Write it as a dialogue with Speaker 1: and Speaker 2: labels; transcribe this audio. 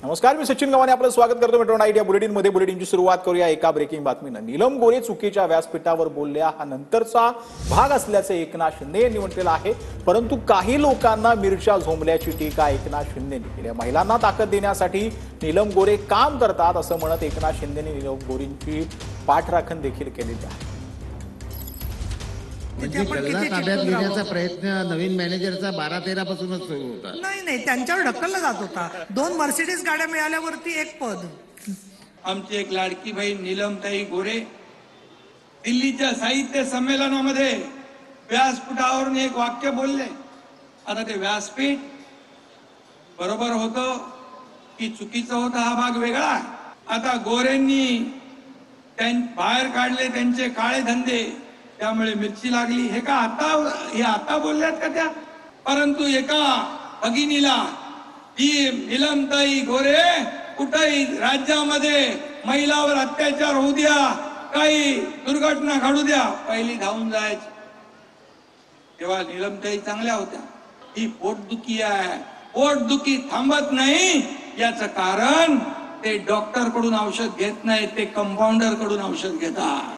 Speaker 1: नमस्कार, मी सचिन गव्हाणे आपलं स्वागत करतो मेट्रो नाईट या बुलेटिनमध्ये. बुलेटिनची सुरुवात करूया एका ब्रेकिंग बातमीनं. नीलम गोरे चुकीच्या व्यासपीठावर बोलल्या हा नंतरचा भाग असल्याचे एकनाथ शिंदे यांनी म्हटलेलं आहे. परंतु काही लोकांना मिरच्या झोंबल्याची टीका एकनाथ शिंदेंनी केली. महिलांना ताकद देण्यासाठी नीलम गोरे काम करतात असं म्हणत एकनाथ शिंदेंनी नीलम गोरेंची पाठराखण देखील केलेली आहे.
Speaker 2: ताब्यात घेण्याचा प्रयत्न नवीन मॅनेजरचा 12-13 पासूनच सुरू होता.
Speaker 3: नाही, त्यांच्यावर ढकलला जात होता. 2 मर्सिडीज गाड्या मिळाल्यावरती 1 पद.
Speaker 4: आमची एक लाडकी बहीण नीलमताई गोरे दिल्लीच्या साहित्य संमेलनामध्ये व्यासपीठावरून एक वाक्य बोलले. आता ते व्यासपीठ बरोबर होतं की चुकीचं होतं हा भाग वेगळा. आता गोरेंनी बाहेर काढले त्यांचे काळे धंदे, त्यामुळे मिरची लागली. हे आता बोलल्यात का त्या? परंतु एका भगिनीला ही नीलमताई गोरे कुठेही राज्यामध्ये महिलावर अत्याचार होऊ द्या, काही दुर्घटना घडू द्या, पहिली धावून जायची. तेव्हा नीलमताई चांगल्या होत्या. ही पोटदुखी आहे, पोटदुखी थांबत नाही. याचं कारण ते डॉक्टर कडून औषध घेत नाही, ते कंपाऊंडर कडून औषध घेतात.